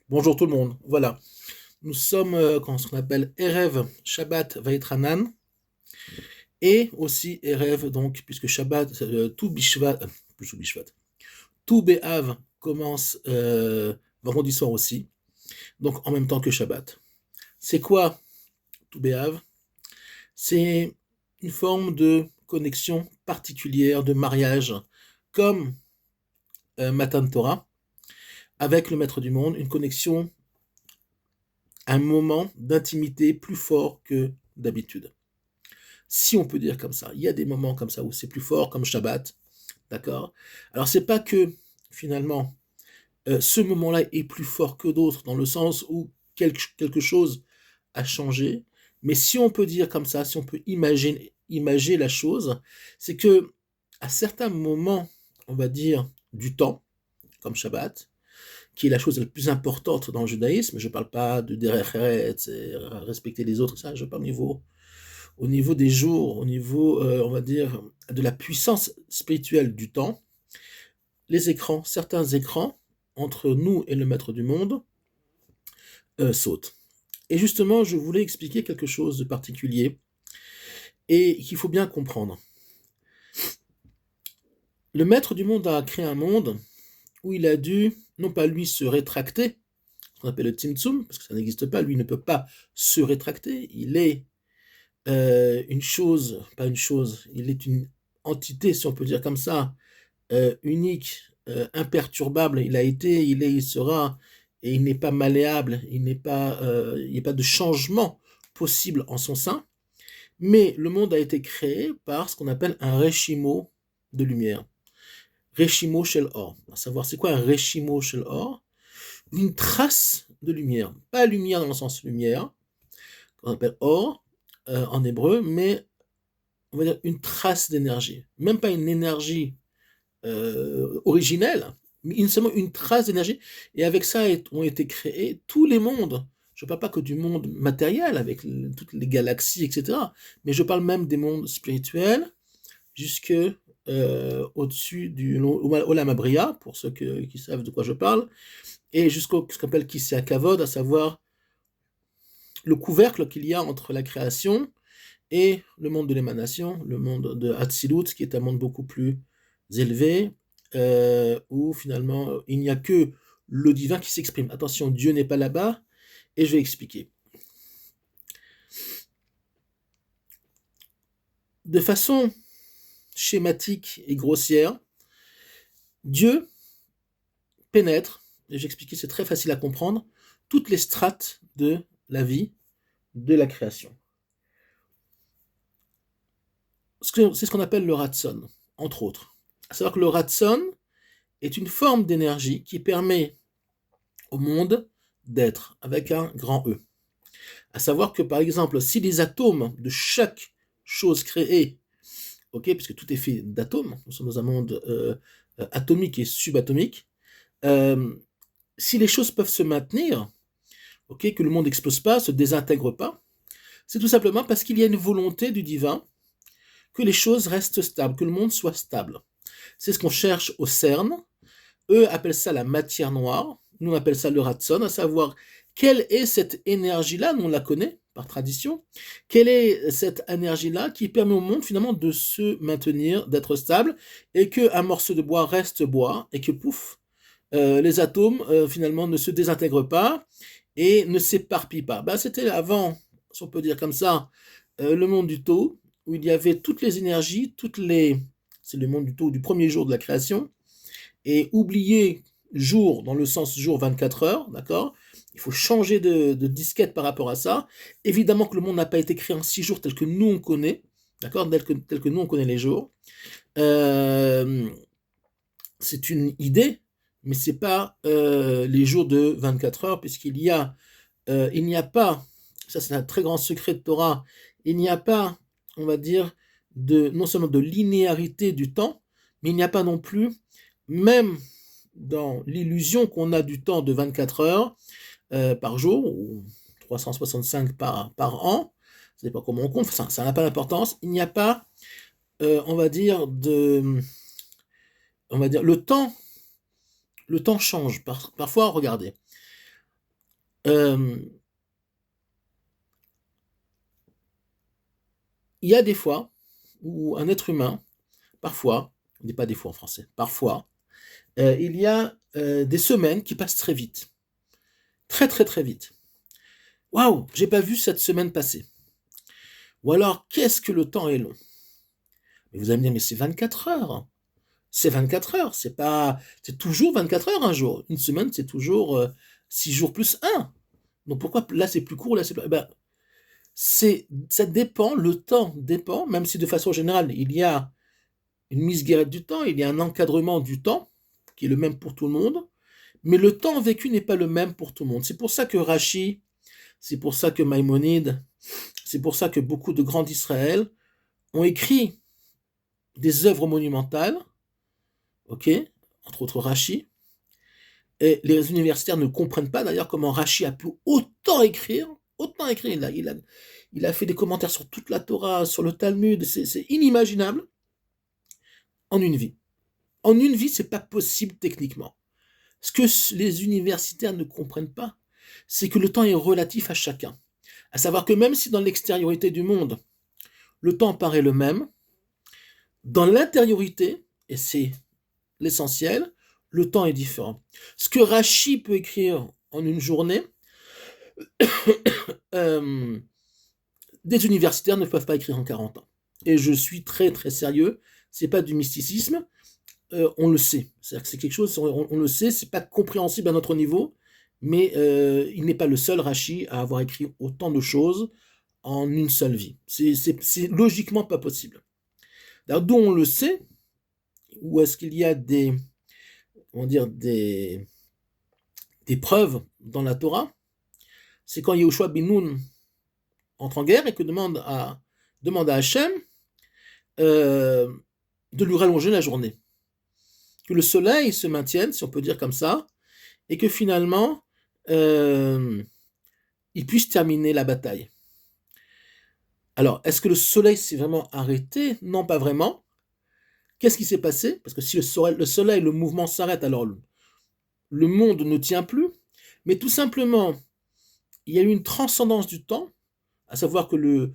Bonjour tout le monde. Voilà. Nous sommes quand ce qu'on appelle Erev Shabbat Vaïtranan et aussi Erev, donc, puisque Shabbat, tout Bishvat, tout Bishvat, tout Be'av commence vendredi soir aussi, donc en même temps que Shabbat. C'est quoi tout Be'av? C'est une forme de connexion particulière, de mariage, comme Matan Torah, avec le Maître du Monde, une connexion, un moment d'intimité plus fort que d'habitude. Si on peut dire comme ça. Il y a des moments comme ça où c'est plus fort, comme Shabbat, d'accord. Alors c'est pas que finalement ce moment-là est plus fort que d'autres dans le sens où quelque chose a changé, mais si on peut dire comme ça, si on peut imaginer la chose, c'est que à certains moments, on va dire du temps, comme Shabbat, qui est la chose la plus importante dans le judaïsme, je ne parle pas de derech eretz, respecter les autres, ça, je parle au niveau des jours, au niveau, on va dire, de la puissance spirituelle du temps, les écrans, certains écrans, entre nous et le maître du monde, sautent. Et justement, je voulais expliquer quelque chose de particulier et qu'il faut bien comprendre. Le maître du monde a créé un monde où il a dû, non pas lui se rétracter, ce qu'on appelle le Tzimtzum, parce que ça n'existe pas, lui ne peut pas se rétracter, il est une chose, pas une chose, il est une entité, si on peut dire comme ça, unique, imperturbable, il a été, il est, il sera, et il n'est pas malléable, il n'y a pas de changement possible en son sein, mais le monde a été créé par ce qu'on appelle un Reshimo de lumière. Reshimo Shel Or. À savoir, c'est quoi un Reshimo Shel Or? Une trace de lumière. Pas lumière dans le sens lumière, qu'on appelle Or en hébreu, mais on va dire une trace d'énergie. Même pas une énergie originelle, mais seulement une trace d'énergie. Et avec ça ont été créés tous les mondes. Je ne parle pas que du monde matériel, avec toutes les galaxies, etc. Mais je parle même des mondes spirituels, jusque au-dessus du Olam Abriya, pour ceux qui savent de quoi je parle, et jusqu'au ce qu'on appelle Kisya Kavod, à savoir le couvercle qu'il y a entre la création et le monde de l'émanation, le monde de Hatzilut, qui est un monde beaucoup plus élevé, où finalement il n'y a que le divin qui s'exprime. Attention, Dieu n'est pas là-bas, et je vais expliquer. De façon schématique et grossière, Dieu pénètre, et j'ai expliqué, c'est très facile à comprendre, toutes les strates de la vie, de la création. C'est ce qu'on appelle le Ratson, entre autres. À savoir que le Ratson est une forme d'énergie qui permet au monde d'être, avec un grand E. À savoir que, par exemple, si les atomes de chaque chose créée, ok, puisque tout est fait d'atomes, nous sommes dans un monde atomique et subatomique, euh, si les choses peuvent se maintenir, ok, que le monde n'explose pas, se désintègre pas, c'est tout simplement parce qu'il y a une volonté du divin que les choses restent stables, que le monde soit stable. C'est ce qu'on cherche au CERN. Eux appellent ça la matière noire. Nous on appelle ça le Ratson, à savoir quelle est cette énergie-là, nous on la connaît par tradition, quelle est cette énergie-là qui permet au monde finalement de se maintenir, d'être stable, et qu'un morceau de bois reste bois, et que pouf, les atomes finalement ne se désintègrent pas et ne s'éparpillent pas. Ben, c'était avant, si on peut dire comme ça, le monde du tau, où il y avait toutes les énergies, c'est le monde du tau du premier jour de la création, et oublier jour dans le sens jour 24 heures, d'accord. Il faut changer de disquette par rapport à ça. Évidemment que le monde n'a pas été créé en 6 jours tel que nous on connaît, d'accord, tel que nous on connaît les jours. Euh, c'est une idée, mais c'est pas les jours de 24 heures, puisqu'il n'y a pas, ça c'est un très grand secret de Torah, il n'y a pas, on va dire, non seulement de linéarité du temps, mais il n'y a pas non plus, même dans l'illusion qu'on a du temps de 24 heures par jour, ou 365 par an, je ne sais pas comment on compte, ça n'a pas d'importance, il n'y a pas, on va dire, on va dire, le temps change. Parfois, regardez, Euh, il y a des fois où un être humain, parfois, on dit pas des fois en français, parfois, il y a des semaines qui passent très vite. Très très très vite. Waouh, j'ai pas vu cette semaine passer. Ou alors, qu'est-ce que le temps est long. Mais vous allez me dire, mais c'est 24 heures. C'est 24 heures, c'est pas, c'est toujours 24 heures un jour. Une semaine, c'est toujours 6 jours plus un. Donc pourquoi là c'est plus court, là c'est plus... Ben, ça dépend, le temps dépend, même si de façon générale, il y a une mise guérette du temps, il y a un encadrement du temps, qui est le même pour tout le monde, mais le temps vécu n'est pas le même pour tout le monde. C'est pour ça que Rashi, c'est pour ça que Maïmonide, c'est pour ça que beaucoup de grands d'Israël ont écrit des œuvres monumentales, ok, entre autres Rashi, et les universitaires ne comprennent pas d'ailleurs comment Rashi a pu autant écrire, il a fait des commentaires sur toute la Torah, sur le Talmud, c'est inimaginable, en une vie. En une vie, c'est pas possible techniquement. Ce que les universitaires ne comprennent pas, c'est que le temps est relatif à chacun. À savoir que même si dans l'extériorité du monde, le temps paraît le même, dans l'intériorité, et c'est l'essentiel, le temps est différent. Ce que Rashi peut écrire en une journée, euh, des universitaires ne peuvent pas écrire en 40 ans. Et je suis très très sérieux, c'est pas du mysticisme, on le sait. C'est-à-dire que c'est quelque chose, on le sait, c'est pas compréhensible à notre niveau, mais il n'est pas le seul Rashi à avoir écrit autant de choses en une seule vie. C'est logiquement pas possible. D'où on le sait, où est-ce qu'il y a on va dire des preuves dans la Torah, c'est quand Yehoshua bin Nun entre en guerre et que demande à Hachem euh, de lui rallonger la journée. Que le soleil se maintienne, si on peut dire comme ça, et que finalement, il puisse terminer la bataille. Alors, est-ce que le soleil s'est vraiment arrêté? Non, pas vraiment. Qu'est-ce qui s'est passé? Parce que si le soleil, le mouvement s'arrête, alors le monde ne tient plus. Mais tout simplement, il y a eu une transcendance du temps, à savoir que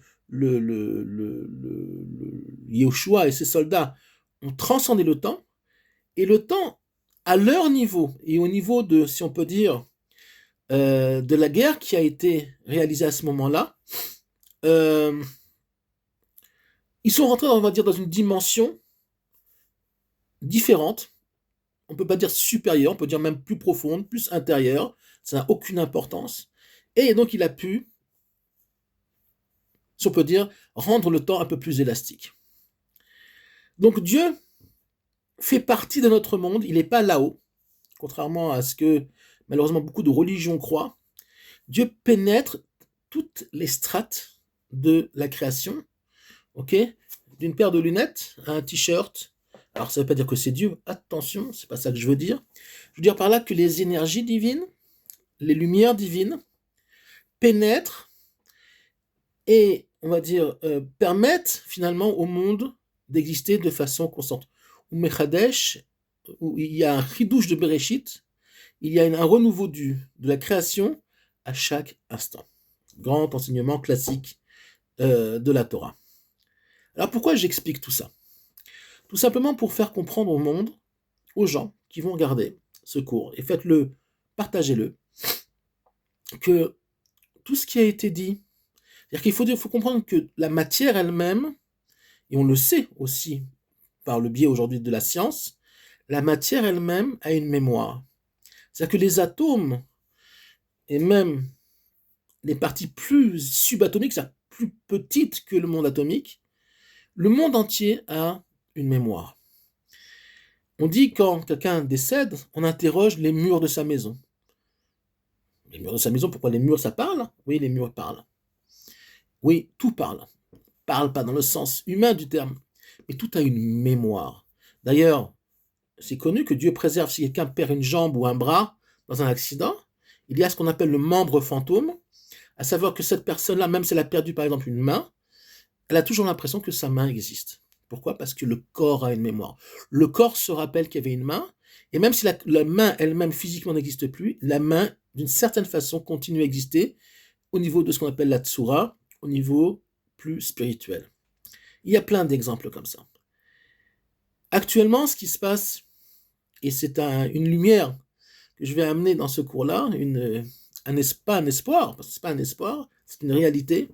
Yehoshua et ses soldats ont transcendé le temps, et le temps, à leur niveau, et au niveau de, si on peut dire, de la guerre qui a été réalisée à ce moment-là, euh, ils sont rentrés, on va dire, dans une dimension différente. On ne peut pas dire supérieure, on peut dire même plus profonde, plus intérieure. Ça n'a aucune importance. Et donc, il a pu, si on peut dire, rendre le temps un peu plus élastique. Donc, Dieu fait partie de notre monde. Il n'est pas là-haut, contrairement à ce que, malheureusement, beaucoup de religions croient. Dieu pénètre toutes les strates de la création, ok, d'une paire de lunettes à un t-shirt. Alors ça ne veut pas dire que c'est Dieu, attention, c'est pas ça que je veux dire. Je veux dire par là que les énergies divines, les lumières divines pénètrent et, on va dire, permettent finalement au monde d'exister de façon constante. Ou Mechadesh, où il y a un chidouche de Bereshit, il y a un renouveau de la création à chaque instant. Grand enseignement classique de la Torah. Alors pourquoi j'explique tout ça? Tout simplement pour faire comprendre au monde, aux gens qui vont regarder ce cours, et faites-le, partagez-le, que tout ce qui a été dit, c'est-à-dire qu'il faut comprendre que la matière elle-même, et on le sait aussi par le biais aujourd'hui de la science, la matière elle-même a une mémoire. C'est-à-dire que les atomes, et même les parties plus subatomiques, c'est-à-dire plus petites que le monde atomique, le monde entier a une mémoire. On dit quand quelqu'un décède, on interroge les murs de sa maison. Les murs de sa maison, pourquoi les murs ça parle? Oui, les murs parlent. Oui, tout parle. Parle pas dans le sens humain du terme, mais tout a une mémoire. D'ailleurs, c'est connu que Dieu préserve si quelqu'un perd une jambe ou un bras dans un accident, il y a ce qu'on appelle le membre fantôme, à savoir que cette personne-là, même si elle a perdu par exemple une main, elle a toujours l'impression que sa main existe. Pourquoi? Parce que le corps a une mémoire. Le corps se rappelle qu'il y avait une main, Et même si la main elle-même physiquement n'existe plus, la main, d'une certaine façon, continue à exister au niveau de ce qu'on appelle la tsura, au niveau plus spirituel. Il y a plein d'exemples comme ça. Actuellement, ce qui se passe, et c'est une lumière que je vais amener dans ce cours-là, pas un espoir, parce que c'est pas un espoir, c'est une réalité.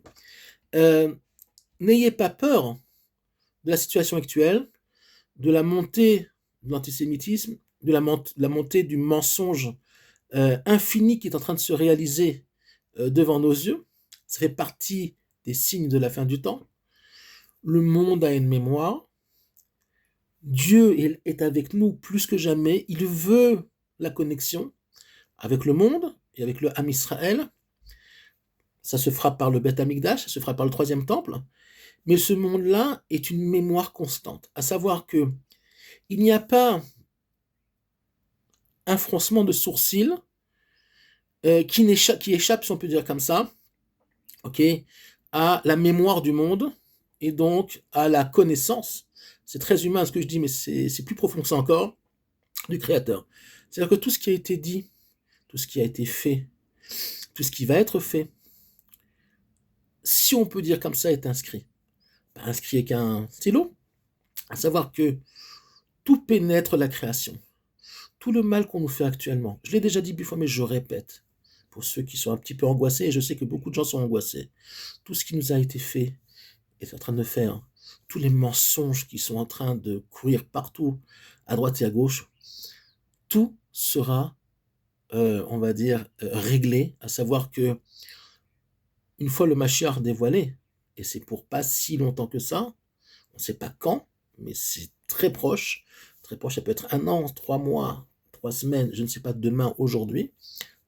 N'ayez pas peur de la situation actuelle, de la montée de l'antisémitisme, de la montée du mensonge infini qui est en train de se réaliser devant nos yeux. Ça fait partie des signes de la fin du temps. Le monde a une mémoire. Dieu est avec nous plus que jamais. Il veut la connexion avec le monde et avec le Ham Israël. Ça se fera par le Beth Amikdash, ça se fera par le troisième temple. Mais ce monde-là est une mémoire constante. À savoir que il n'y a pas un froncement de sourcils qui échappe, si on peut dire comme ça, à la mémoire du monde et donc à la connaissance. C'est très humain ce que je dis, mais c'est plus profond que ça encore, du Créateur. C'est-à-dire que tout ce qui a été dit, tout ce qui a été fait, tout ce qui va être fait, si on peut dire comme ça, est inscrit. Pas inscrit avec un stylo, à savoir que tout pénètre la création. Tout le mal qu'on nous fait actuellement, je l'ai déjà dit 1000 fois, mais je répète, pour ceux qui sont un petit peu angoissés, et je sais que beaucoup de gens sont angoissés, tout ce qui nous a été fait est en train de faire, tous les mensonges qui sont en train de courir partout, à droite et à gauche, tout sera, on va dire, réglé, à savoir que une fois le Mashiach dévoilé, et c'est pour pas si longtemps que ça, on ne sait pas quand, mais c'est très proche, ça peut être 1 an, 3 mois, 3 semaines, je ne sais pas demain, aujourd'hui,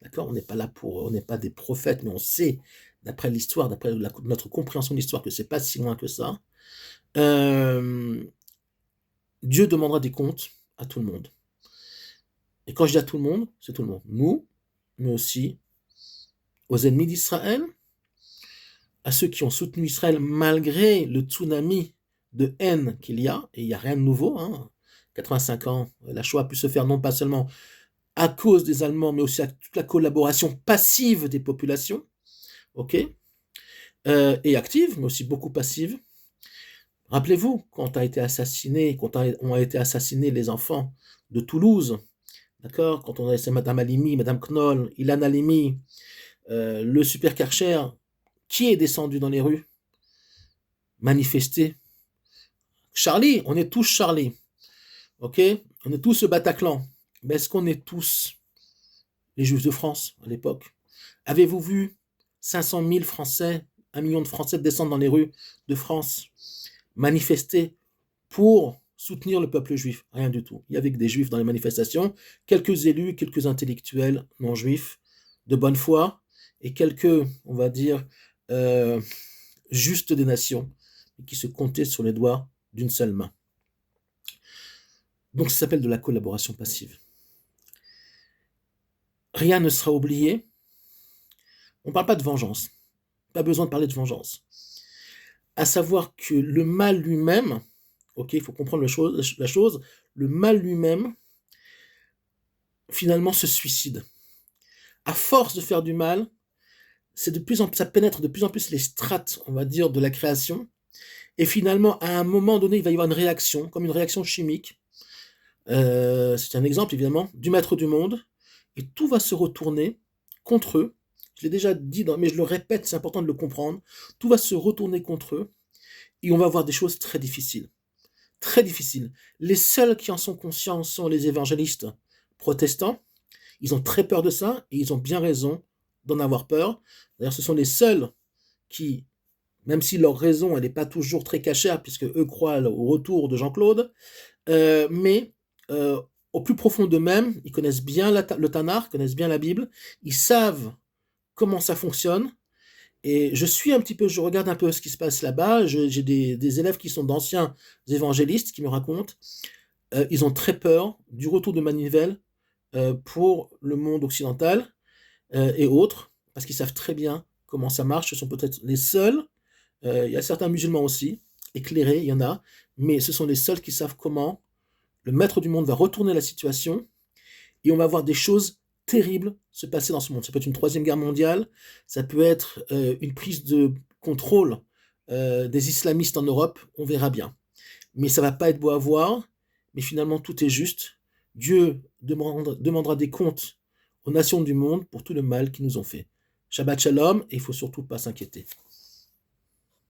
d'accord, on n'est pas des prophètes, mais on sait, d'après l'histoire, d'après notre compréhension de l'histoire, que c'est pas si loin que ça. Dieu demandera des comptes à tout le monde. Et quand je dis à tout le monde, c'est tout le monde. Nous, mais aussi aux ennemis d'Israël, à ceux qui ont soutenu Israël malgré le tsunami de haine qu'il y a, et il n'y a rien de nouveau, 85 ans, la Shoah a pu se faire non pas seulement à cause des Allemands, mais aussi à toute la collaboration passive des populations, et active, mais aussi beaucoup passive. Rappelez-vous, quand ont été assassinés les enfants de Toulouse, d'accord, quand on a laissé Madame Halimi, Madame Knoll, Ilan Halimi, le super Karcher, qui est descendu dans les rues manifester. Charlie, on est tous Charlie, on est tous le Bataclan. Mais est-ce qu'on est tous les Juifs de France à l'époque? Avez-vous vu 500 000 Français, 1 million de Français descendre dans les rues de France, manifester pour soutenir le peuple juif? Rien du tout. Il y avait que des Juifs dans les manifestations, quelques élus, quelques intellectuels non juifs de bonne foi, et quelques, on va dire, justes des nations, qui se comptaient sur les doigts d'une seule main. Donc ça s'appelle de la collaboration passive. Rien ne sera oublié. On ne parle pas de vengeance. Pas besoin de parler de vengeance. À savoir que le mal lui-même, il faut comprendre la chose, le mal lui-même, finalement, se suicide. À force de faire du mal, ça pénètre de plus en plus les strates, on va dire, de la création. Et finalement, à un moment donné, il va y avoir une réaction, comme une réaction chimique. C'est un exemple, évidemment, du maître du monde. Et tout va se retourner contre eux. Je l'ai déjà dit, mais je le répète, c'est important de le comprendre. Tout va se retourner contre eux. Et on va voir des choses très difficiles. Très difficiles. Les seuls qui en sont conscients sont les évangélistes protestants. Ils ont très peur de ça, et ils ont bien raison d'en avoir peur. D'ailleurs, ce sont les seuls qui, même si leur raison, elle n'est pas toujours très cachère, puisque eux croient au retour de Jean-Claude, mais au plus profond d'eux-mêmes, ils connaissent bien le Tanakh, connaissent bien la Bible, ils savent comment ça fonctionne, et je regarde un peu ce qui se passe là-bas, j'ai des élèves qui sont d'anciens évangélistes qui me racontent, ils ont très peur du retour de Manivelle pour le monde occidental et autres, parce qu'ils savent très bien comment ça marche, ce sont peut-être les seuls, il y a certains musulmans aussi, éclairés, il y en a, mais ce sont les seuls qui savent comment le maître du monde va retourner la situation et on va voir des choses terribles se passer dans ce monde. Ça peut être une troisième guerre mondiale, ça peut être une prise de contrôle des islamistes en Europe, on verra bien. Mais ça va pas être beau à voir, mais finalement tout est juste. Dieu demandera des comptes aux nations du monde pour tout le mal qu'ils nous ont fait. Shabbat Shalom, et il faut surtout pas s'inquiéter.